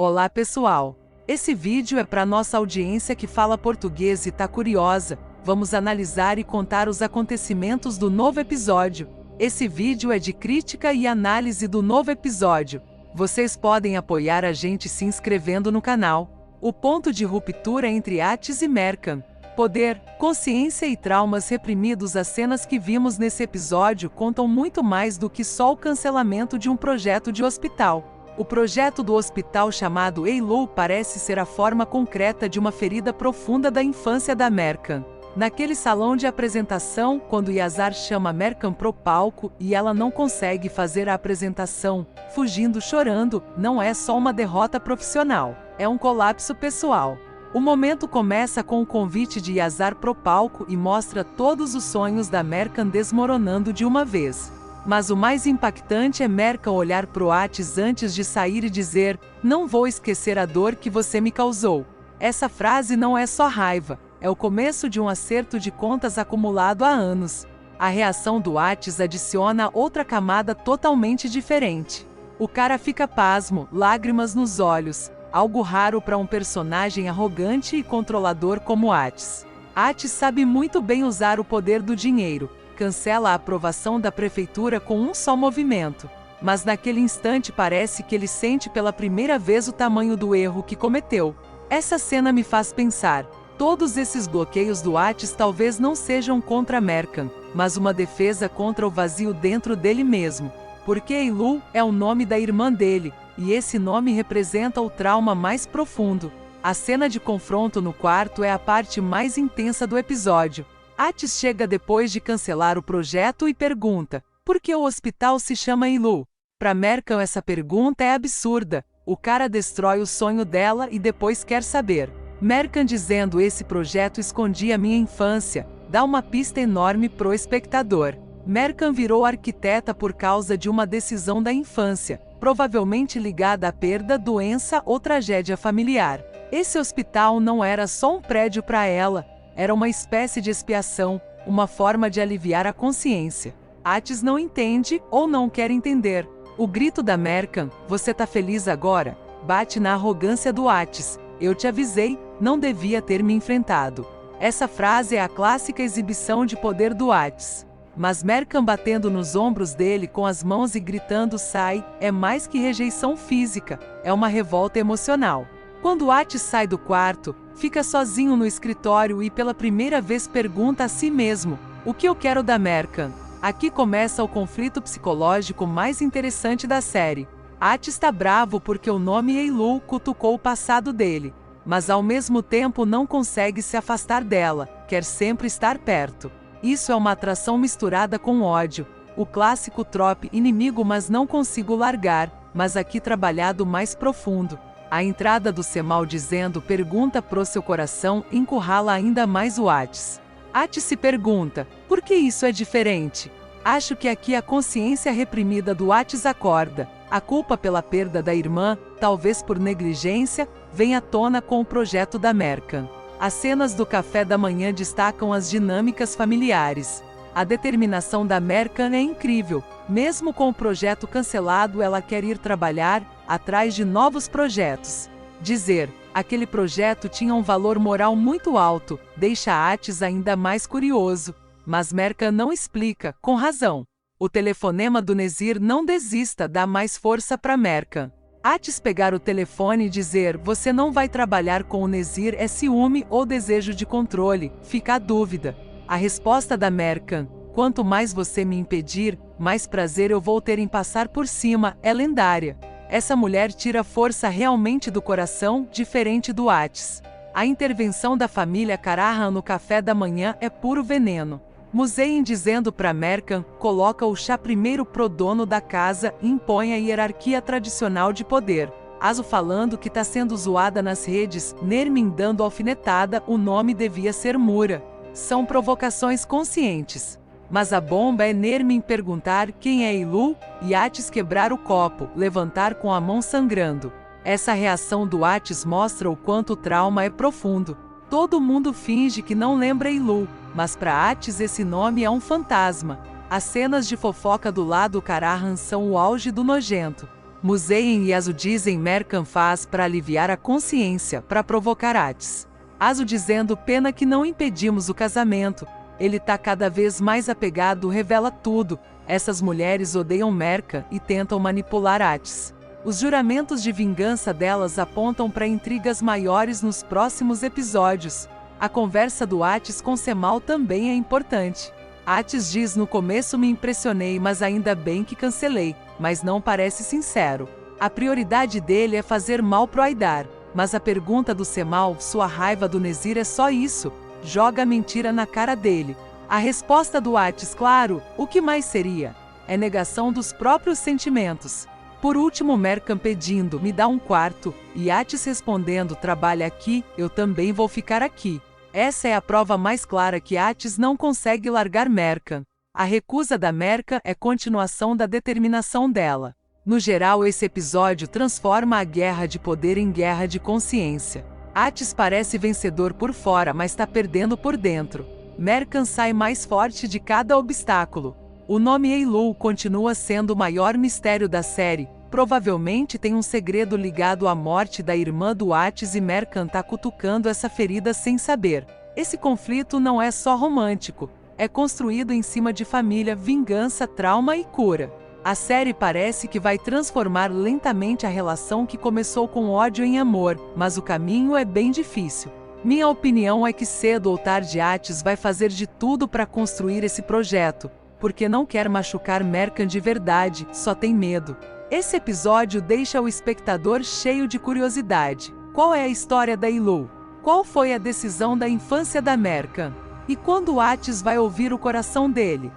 Olá pessoal! Esse vídeo é para nossa audiência que fala português e tá curiosa. Vamos analisar e contar os acontecimentos do novo episódio. Esse vídeo é de crítica e análise do novo episódio. Vocês podem apoiar a gente se inscrevendo no canal. O ponto de ruptura entre Atis e Mercan. Poder, consciência e traumas reprimidos. As cenas que vimos nesse episódio contam muito mais do que só o cancelamento de um projeto de hospital. O projeto do hospital chamado Eilu parece ser a forma concreta de uma ferida profunda da infância da Mercan. Naquele salão de apresentação, quando Yazar chama Mercan pro palco e ela não consegue fazer a apresentação, fugindo chorando, não é só uma derrota profissional, é um colapso pessoal. O momento começa com o convite de Yazar pro palco e mostra todos os sonhos da Mercan desmoronando de uma vez. Mas o mais impactante é Mercan olhar pro Atis antes de sair e dizer: "Não vou esquecer a dor que você me causou." Essa frase não é só raiva, é o começo de um acerto de contas acumulado há anos. A reação do Atis adiciona outra camada totalmente diferente. O cara fica pasmo, lágrimas nos olhos, algo raro para um personagem arrogante e controlador como Atis. Atis sabe muito bem usar o poder do dinheiro. Cancela a aprovação da prefeitura com um só movimento. Mas naquele instante parece que ele sente pela primeira vez o tamanho do erro que cometeu. Essa cena me faz pensar, todos esses bloqueios do Atis talvez não sejam contra Mercan, mas uma defesa contra o vazio dentro dele mesmo. Porque Eilu é o nome da irmã dele, e esse nome representa o trauma mais profundo. A cena de confronto no quarto é a parte mais intensa do episódio. Atis chega depois de cancelar o projeto e pergunta: por que o hospital se chama Eilu? Para Mercan essa pergunta é absurda. O cara destrói o sonho dela e depois quer saber. Mercan dizendo: esse projeto escondia minha infância, dá uma pista enorme pro espectador. Mercan virou arquiteta por causa de uma decisão da infância, provavelmente ligada à perda, doença ou tragédia familiar. Esse hospital não era só um prédio para ela. Era uma espécie de expiação, uma forma de aliviar a consciência. Atis não entende ou não quer entender. O grito da Mercan: "Você tá feliz agora?" bate na arrogância do Atis. "Eu te avisei, não devia ter me enfrentado." Essa frase é a clássica exibição de poder do Atis. Mas Mercan batendo nos ombros dele com as mãos e gritando "sai", é mais que rejeição física, é uma revolta emocional. Quando Atis sai do quarto, fica sozinho no escritório e pela primeira vez pergunta a si mesmo: o que eu quero da Mercan? Aqui começa o conflito psicológico mais interessante da série. Atis está bravo porque o nome Eilu cutucou o passado dele, mas ao mesmo tempo não consegue se afastar dela, quer sempre estar perto. Isso é uma atração misturada com ódio, o clássico trope inimigo mas não consigo largar, mas aqui trabalhado mais profundo. A entrada do Cemal dizendo "pergunta pro seu coração" encurrala ainda mais o Atis. Atis se pergunta: por que isso é diferente? Acho que aqui a consciência reprimida do Atis acorda. A culpa pela perda da irmã, talvez por negligência, vem à tona com o projeto da Mercan. As cenas do café da manhã destacam as dinâmicas familiares. A determinação da Mercan é incrível. Mesmo com o projeto cancelado, ela quer ir trabalhar atrás de novos projetos. Dizer: aquele projeto tinha um valor moral muito alto, deixa Atis ainda mais curioso. Mas Mercan não explica, com razão. O telefonema do Nezir "não desista" dá mais força para Mercan. Atis pegar o telefone e dizer "você não vai trabalhar com o Nezir" é ciúme ou desejo de controle, fica a dúvida. A resposta da Mercan: "quanto mais você me impedir, mais prazer eu vou ter em passar por cima", é lendária. Essa mulher tira força realmente do coração, diferente do Atis. A intervenção da família Karahan no café da manhã é puro veneno. Musein dizendo para Mercan: coloca o chá primeiro pro dono da casa e impõe a hierarquia tradicional de poder. Azu falando que tá sendo zoada nas redes, Nermin dando alfinetada, o nome devia ser Mura. São provocações conscientes. Mas a bomba é Nermin perguntar quem é Eilu, e Atis quebrar o copo, levantar com a mão sangrando. Essa reação do Atis mostra o quanto o trauma é profundo. Todo mundo finge que não lembra Eilu, mas para Atis esse nome é um fantasma. As cenas de fofoca do lado Karahan são o auge do nojento. Museien e Azu dizem Mercan faz para aliviar a consciência, para provocar Atis. Azu dizendo pena que não impedimos o casamento. Ele tá cada vez mais apegado, revela tudo. Essas mulheres odeiam Mercan e tentam manipular Atis. Os juramentos de vingança delas apontam para intrigas maiores nos próximos episódios. A conversa do Atis com Cemal também é importante. Atis diz no começo me impressionei, mas ainda bem que cancelei, mas não parece sincero. A prioridade dele é fazer mal pro Haidar, mas a pergunta do Cemal, sua raiva do Nezir é só isso, joga a mentira na cara dele. A resposta do Atis, claro, o que mais seria? É negação dos próprios sentimentos. Por último, Mercan pedindo, me dá um quarto, e Atis respondendo, trabalha aqui, eu também vou ficar aqui. Essa é a prova mais clara que Atis não consegue largar Mercan. A recusa da Mercan é continuação da determinação dela. No geral, esse episódio transforma a guerra de poder em guerra de consciência. Atis parece vencedor por fora, mas está perdendo por dentro. Mercan sai mais forte de cada obstáculo. O nome Eilu continua sendo o maior mistério da série. Provavelmente tem um segredo ligado à morte da irmã do Atis e Mercan tá cutucando essa ferida sem saber. Esse conflito não é só romântico, é construído em cima de família, vingança, trauma e cura. A série parece que vai transformar lentamente a relação que começou com ódio em amor, mas o caminho é bem difícil. Minha opinião é que cedo ou tarde Atis vai fazer de tudo para construir esse projeto, porque não quer machucar Mercan de verdade, só tem medo. Esse episódio deixa o espectador cheio de curiosidade. Qual é a história da Eilu? Qual foi a decisão da infância da Mercan? E quando Atis vai ouvir o coração dele?